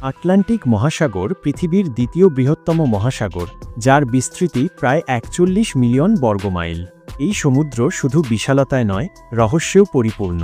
Atlantic মহাসাগর পৃথিবীর দ্বিতীয় বৃহত্তম মহাসাগর, যার বিস্তৃতি প্রায় ৪১ মিলিয়ন বর্গমাইল। এই সমুদ্র শুধু বিশালতায় নয়, রহস্যেও পরিপূর্ণ।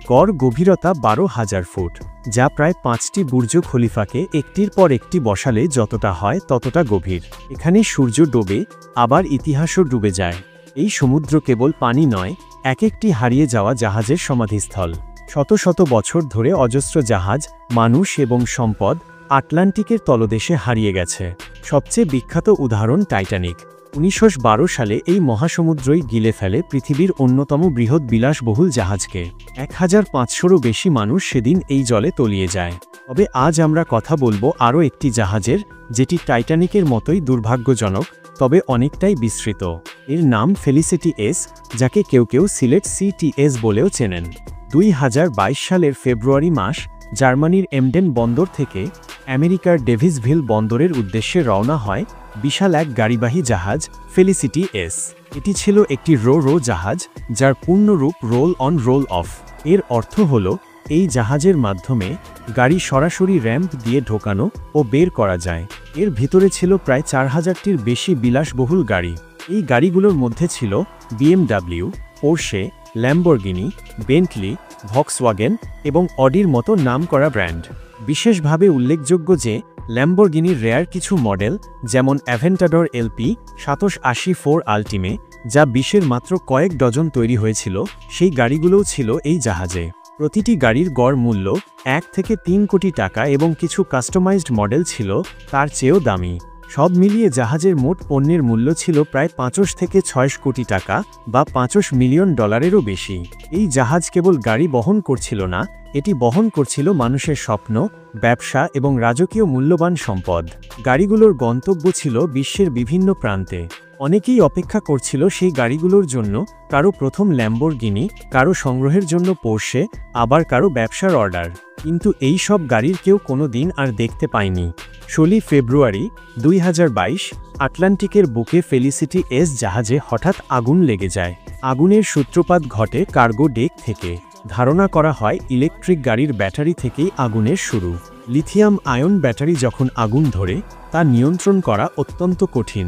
গড় গভীরতা ১২,০০০ ফুট, যা প্রায় ৫টি বুর্জ খলিফাকে একটির পর একটি বসালে যতটা হয় ততটা গভীর। এখানে সূর্য ডোবে, আবার ইতিহাসও ডুবে যায়। এই সমুদ্র কেবল পানি নয়, এক একটি হারিয়ে যাওয়া জাহাজের সমাধিস্থল। শত শত বছর ধরে অজস্র জাহাজ, মানুষ এবং সম্পদ আটলান্টিকের তলদেশে হারিয়ে গেছে। সবচেয়ে বিখ্যাত উদাহরণ টাইটানিক। ১৯১২ সালে এই মহাসমুদ্রই গিলে ফেলে পৃথিবীর অন্যতম বৃহৎ বিলাসবহুল জাহাজকে। ১৫০০রও বেশি মানুষ সেদিন এই জলে তলিয়ে যায়। তবে আজ আমরা কথা বলবো আরও একটি জাহাজের, যেটি টাইটানিকের মতোই দুর্ভাগ্যজনক, তবে অনেকটাই বিস্তৃত। এর নাম ফেলিসিটি এস, যাকে কেউ কেউ সিলেট সিটিএস বলেও চেনেন। ২০২২ সালের ফেব্রুয়ারি মাস জার্মানির এমডেন বন্দর থেকে আমেরিকার ডেভিসভিল বন্দরের উদ্দেশ্যে রওনা হয় বিশাল এক গাড়িবাহী জাহাজ ফেলিসিটি এস। এটি ছিল একটি রো জাহাজ, যার পূর্ণরূপ রোল অন রোল অফ। এর অর্থ হল এই জাহাজের মাধ্যমে গাড়ি সরাসরি র্যাম্প দিয়ে ঢোকানো ও বের করা যায়। এর ভিতরে ছিল প্রায় ৪,০০০টির বেশি বিলাসবহুল গাড়ি। এই গাড়িগুলোর মধ্যে ছিল BMW, Porsche, Lamborghini, Bentley, Volkswagen এবং অডির মতো নামকরা ব্র্যান্ড। বিশেষভাবে উল্লেখযোগ্য যে ল্যাম্বরগিনির রেয়ার কিছু মডেল, যেমন অ্যাভেন্টাডর LP ৭৮০ আল্টিমে, যা বিশ্বের মাত্র কয়েক ডজন তৈরি হয়েছিল, সেই গাড়িগুলোও ছিল এই জাহাজে। প্রতিটি গাড়ির গড় মূল্য ১ থেকে ৩ কোটি টাকা এবং কিছু কাস্টমাইজড মডেল ছিল তার চেয়েও দামি। সব মিলিয়ে জাহাজের মোট পণ্যের মূল্য ছিল প্রায় ৫০ থেকে ৬০ কোটি টাকা বা $৫০ মিলিয়ন বেশি। এই জাহাজ কেবল গাড়ি বহন করছিল না, এটি বহন করছিল মানুষের স্বপ্ন, ব্যবসা এবং রাজকীয় মূল্যবান সম্পদ। গাড়িগুলোর গন্তব্য ছিল বিশ্বের বিভিন্ন প্রান্তে। অনেকেই অপেক্ষা করছিল সেই গাড়িগুলোর জন্য, কারো প্রথম ল্যাম্বরগিনি, কারো সংগ্রহের জন্য পোর্শে, আবার কারো ব্যবসার অর্ডার। কিন্তু এই সব গাড়ির কেউ কোনো দিন আর দেখতে পায়নি। ১৬ ফেব্রুয়ারি ২০২২ আটলান্টিকের বুকে ফেলিসিটি এস জাহাজে হঠাৎ আগুন লেগে যায়। আগুনের সূত্রপাত ঘটে কার্গো ডেক থেকে। ধারণা করা হয় ইলেকট্রিক গাড়ির ব্যাটারি থেকেই আগুনের শুরু। লিথিয়াম আয়ন ব্যাটারি যখন আগুন ধরে, তা নিয়ন্ত্রণ করা অত্যন্ত কঠিন।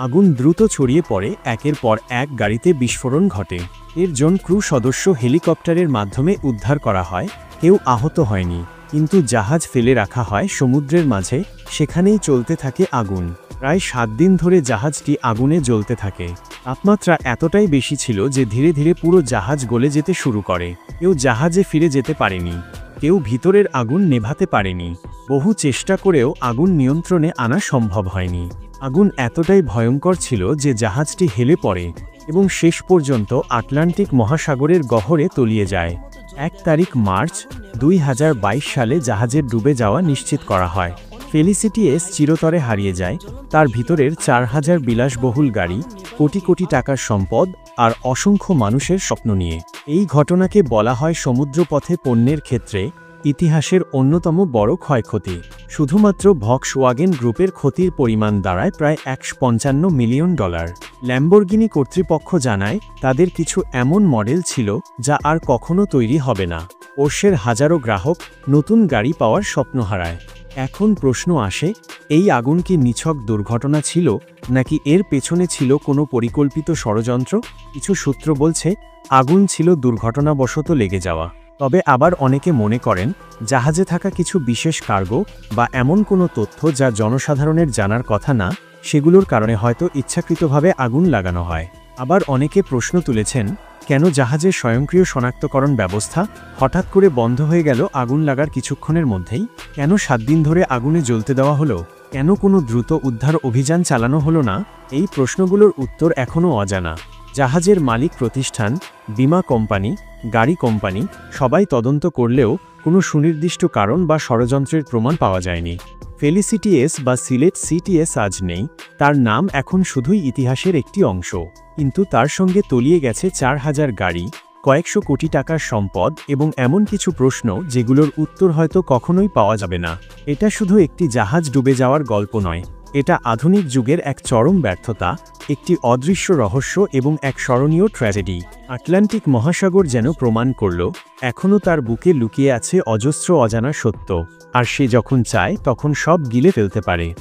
আগুন দ্রুত ছড়িয়ে পড়ে, একের পর এক গাড়িতে বিস্ফোরণ ঘটে। এর জন ক্রু সদস্য হেলিকপ্টারের মাধ্যমে উদ্ধার করা হয়, কেউ আহত হয়নি। কিন্তু জাহাজ ফেলে রাখা হয় সমুদ্রের মাঝে, সেখানেই চলতে থাকে আগুন। প্রায় ৭ দিন ধরে জাহাজটি আগুনে জ্বলতে থাকে। তাপমাত্রা এতটাই বেশি ছিল যে ধীরে ধীরে পুরো জাহাজ গলে যেতে শুরু করে। কেউ জাহাজে ফিরে যেতে পারেনি, কেউ ভিতরের আগুন নেভাতে পারেনি। বহু চেষ্টা করেও আগুন নিয়ন্ত্রণে আনা সম্ভব হয়নি। আগুন এতটাই ভয়ঙ্কর ছিল যে জাহাজটি হেলে পড়ে এবং শেষ পর্যন্ত আটলান্টিক মহাসাগরের গহ্বরে তলিয়ে যায়। ১ তারিখ মার্চ ২০২২ সালে জাহাজের ডুবে যাওয়া নিশ্চিত করা হয়। ফেলিসিটি এস চিরতরে হারিয়ে যায়, তার ভিতরের ৪,০০০ বিলাসবহুল গাড়ি, কোটি কোটি টাকার সম্পদ আর অসংখ্য মানুষের স্বপ্ন নিয়ে। এই ঘটনাকে বলা হয় সমুদ্রপথে পণ্যের ক্ষেত্রে ইতিহাসের অন্যতম বড় ক্ষয়ক্ষতি। শুধুমাত্র ভক্সওয়াগেন গ্রুপের ক্ষতির পরিমাণ দাঁড়ায় প্রায় $১৫৫ মিলিয়ন। ল্যাম্বরগিনি কর্তৃপক্ষ জানায় তাদের কিছু এমন মডেল ছিল যা আর কখনো তৈরি হবে না। পোর্শের হাজারো গ্রাহক নতুন গাড়ি পাওয়ার স্বপ্ন হারায়। এখন প্রশ্ন আসে, এই আগুন কি নিছক দুর্ঘটনা ছিল, নাকি এর পেছনে ছিল কোনো পরিকল্পিত ষড়যন্ত্র? কিছু সূত্র বলছে আগুন ছিল দুর্ঘটনাবশত লেগে যাওয়া। তবে আবার অনেকে মনে করেন জাহাজে থাকা কিছু বিশেষ কার্গো বা এমন কোনো তথ্য যা জনসাধারণের জানার কথা না, সেগুলোর কারণে হয়তো ইচ্ছাকৃতভাবে আগুন লাগানো হয়। আবার অনেকে প্রশ্ন তুলেছেন, কেন জাহাজের স্বয়ংক্রিয় শনাক্তকরণ ব্যবস্থা হঠাৎ করে বন্ধ হয়ে গেল আগুন লাগার কিছুক্ষণের মধ্যেই? কেন ৭ দিন ধরে আগুনে জ্বলতে দেওয়া হলো? কেন কোনো দ্রুত উদ্ধার অভিযান চালানো হলো না? এই প্রশ্নগুলোর উত্তর এখনও অজানা। জাহাজের মালিক প্রতিষ্ঠান, বীমা কোম্পানি, গাড়ি কোম্পানি সবাই তদন্ত করলেও কোনো সুনির্দিষ্ট কারণ বা ষড়যন্ত্রের প্রমাণ পাওয়া যায়নি। ফেলিসিটি এস বা সিলেট সিটিএস আজ নেই, তার নাম এখন শুধুই ইতিহাসের একটি অংশ। কিন্তু তার সঙ্গে তলিয়ে গেছে ৪,০০০ গাড়ি, কয়েকশো কোটি টাকার সম্পদ এবং এমন কিছু প্রশ্ন যেগুলোর উত্তর হয়তো কখনোই পাওয়া যাবে না। এটা শুধু একটি জাহাজ ডুবে যাওয়ার গল্প নয়, এটা আধুনিক যুগের এক চরম ব্যর্থতা, একটি অদৃশ্য রহস্য এবং এক স্মরণীয় ট্র্যাজেডি। আটলান্টিক মহাসাগর যেন প্রমাণ করল, এখনও তার বুকে লুকিয়ে আছে অজস্র অজানা সত্য। আর সে যখন চায় তখন সব গিলে ফেলতে পারে।